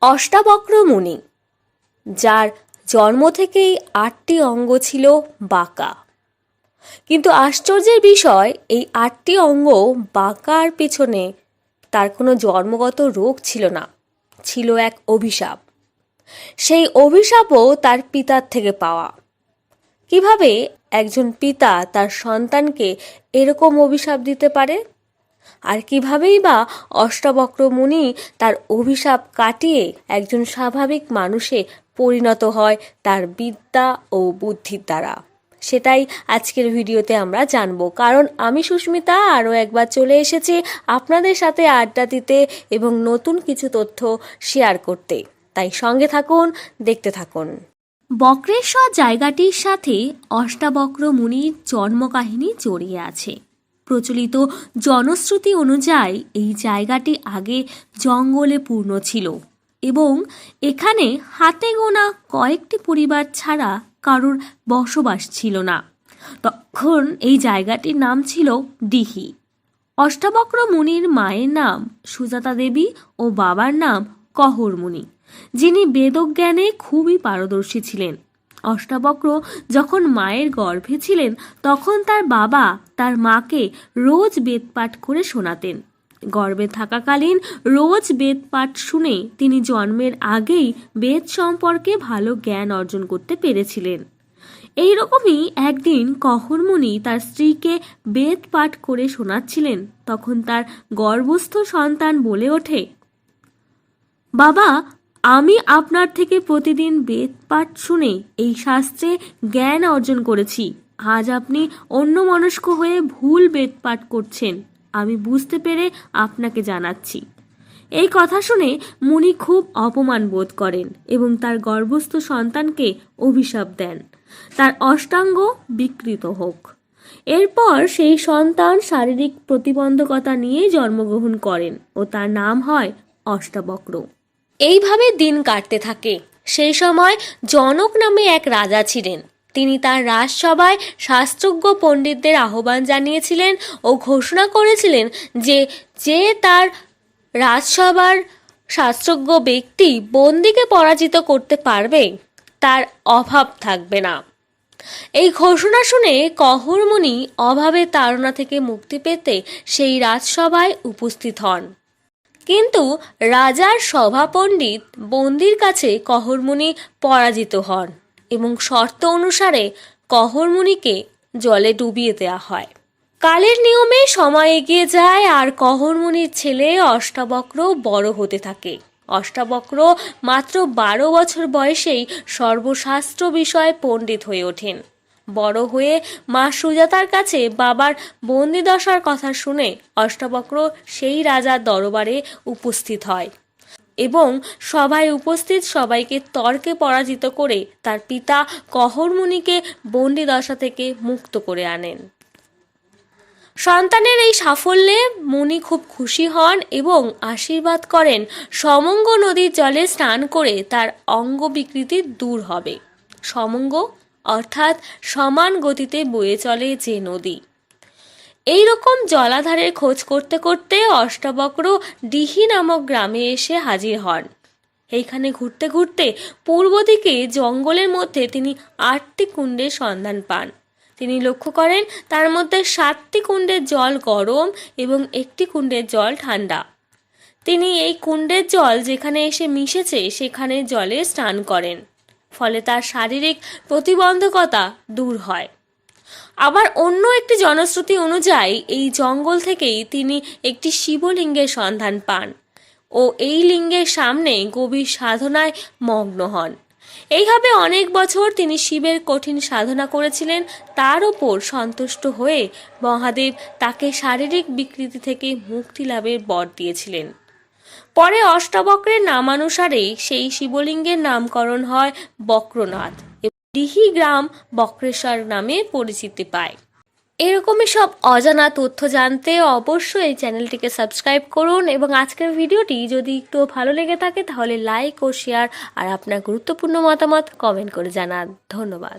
অষ্টাবক্র মুনি, যার জন্ম থেকেই ৮টি অঙ্গ ছিল বাঁকা। কিন্তু আশ্চর্যের বিষয়, এই ৮টি অঙ্গ বাঁকার পেছনে তার কোনো জন্মগত রোগ ছিল না, ছিল এক অভিশাপ। সেই অভিশাপও তার পিতার থেকে পাওয়া। কিভাবে একজন পিতা তার সন্তানকে এরকম অভিশাপ দিতে পারে? আর কিভাবেই বা অষ্টাবক্র মুনি তার অভিশাপ কাটিয়ে একজন স্বাভাবিক মানুষে পরিণত হয় তার বিদ্যা ও বুদ্ধির দ্বারা? সেটাই আজকের ভিডিওতে আমরা জানবো। কারণ আমি সুস্মিতা আরও একবার চলে এসেছি আপনাদের সাথে আড্ডা দিতে এবং নতুন কিছু তথ্য শেয়ার করতে। তাই সঙ্গে থাকুন, দেখতে থাকুন। বক্রেশ্বর জায়গাটির সাথে অষ্টাবক্র মুনির জন্মকাহিনী জড়িয়ে আছে। প্রচলিত জনশ্রুতি অনুযায়ী এই জায়গাটি আগে জঙ্গলে পূর্ণ ছিল এবং এখানে হাতে গোনা কয়েকটি পরিবার ছাড়া কারোর বসবাস ছিল না। তখন এই জায়গাটির নাম ছিল দিহি। অষ্টাবক্র মুনির মায়ের নাম সুজাতা দেবী ও বাবার নাম কহর মুনি, যিনি বেদজ্ঞানে খুবই পারদর্শী ছিলেন। অষ্টাবক্র যখন মায়ের গর্ভে ছিলেন তখন তার বাবা তার মাকে রোজ বেদপাঠ করে শোনাতেন। গর্ভে থাকাকালীন রোজ বেদপাঠ শুনে তিনি জন্মের আগেই বেদ সম্পর্কে ভালো জ্ঞান অর্জন করতে পেরেছিলেন। এই রকমই একদিন কহর মুনি তার স্ত্রীকে বেদ পাঠ করে শোনাচ্ছিলেন। তখন তার গর্ভস্থ সন্তান বলে ওঠে, বাবা, আমি আপনার থেকে প্রতিদিন বেদ পাঠ শুনে এই শাস্ত্রে জ্ঞান অর্জন করেছি। আজ আপনি অন্যমনস্ক হয়ে ভুল বেদ পাঠ করছেন। আমি বুঝতে পেরে আপনাকে জানাচ্ছি। এই কথা শুনে মুনি খুব অপমান বোধ করেন এবং তার গর্ভস্থ সন্তানকে অভিশাপ দেন, তার অষ্টাঙ্গ বিকৃত হোক। এরপর সেই সন্তান শারীরিক প্রতিবন্ধকতা নিয়ে জন্মগ্রহণ করেন ও তার নাম হয় অষ্টাবক্র। এইভাবে দিন কাটতে থাকে। সেই সময় জনক নামে এক রাজা ছিলেন। তিনি তার রাজসভায় শাস্ত্রজ্ঞ পণ্ডিতদের আহ্বান জানিয়েছিলেন ও ঘোষণা করেছিলেন যে যে তার রাজসভার শাস্ত্রজ্ঞ ব্যক্তি বন্দীকে পরাজিত করতে পারবে তার অভাব থাকবে না। এই ঘোষণা শুনে কহর মুনি অভাবে তাড়না থেকে মুক্তি পেতে সেই রাজসভায় উপস্থিত হন। কিন্তু রাজার সভা পণ্ডিত বন্দির কাছে কহর মুনি পরাজিত হন এবং শর্ত অনুসারে কহর মুনিকে জলে ডুবিয়ে দেওয়া হয়। কালের নিয়মে সময় এগিয়ে যায় আর কহর মুনির ছেলে অষ্টাবক্র বড় হতে থাকে। অষ্টাবক্র মাত্র 12 বছর বয়সেই সর্বশাস্ত্র বিষয়ে পণ্ডিত হয়ে ওঠেন। বড় হয়ে মা সুজাতার কাছে বাবার বন্দিদশার কথা শুনে অষ্টাবক্র সেই রাজার দরবারে উপস্থিত হয় এবং সভায় উপস্থিত সবাইকে তর্কে পরাজিত করে তার পিতা কহর মুনিকে বন্দিদশা থেকে মুক্ত করে আনেন। সন্তানের এই সাফল্যে মুনি খুব খুশি হন এবং আশীর্বাদ করেন সমঙ্গ নদীর জলে স্নান করে তার অঙ্গ বিকৃতি দূর হবে। সমঙ্গ অর্থাৎ সমান গতিতে বয়ে চলে যে নদী। এই রকম জলাধারের খোঁজ করতে করতে অষ্টাবক্র দিহি নামক গ্রামে এসে হাজির হন। এইখানে ঘুরতে ঘুরতে পূর্ব দিকে জঙ্গলের মধ্যে তিনি 8টি কুণ্ডের সন্ধান পান। তিনি লক্ষ্য করেন তার মধ্যে 7টি কুণ্ডের জল গরম এবং 1টি কুণ্ডের জল ঠান্ডা। তিনি এই কুণ্ডের জল যেখানে এসে মিশেছে সেখানে জলে স্নান করেন। ফলে তার শারীরিক প্রতিবন্ধকতা দূর হয়। আবার অন্য একটি জনশ্রুতি অনুযায়ী এই জঙ্গল থেকেই তিনি একটি শিবলিঙ্গের সন্ধান পান ও এই লিঙ্গের সামনে গভীর সাধনায় মগ্ন হন। এইভাবে অনেক বছর তিনি শিবের কঠিন সাধনা করেছিলেন। তার উপর সন্তুষ্ট হয়ে মহাদেব তাকে শারীরিক বিকৃতি থেকে মুক্তি লাভের বর দিয়েছিলেন। পরে অষ্টাবক্রের নামানুসারেই সেই শিবলিঙ্গের নামকরণ হয় বক্রনাথ এবং দিহি গ্রাম বক্রেশ্বর নামে পরিচিতি পায়। এরকমই সব অজানা তথ্য জানতে অবশ্যই এই চ্যানেলটিকে সাবস্ক্রাইব করুন এবং আজকের ভিডিওটি যদি একটু ভালো লেগে থাকে তাহলে লাইক ও শেয়ার আর আপনার গুরুত্বপূর্ণ মতামত কমেন্ট করে জানান। ধন্যবাদ।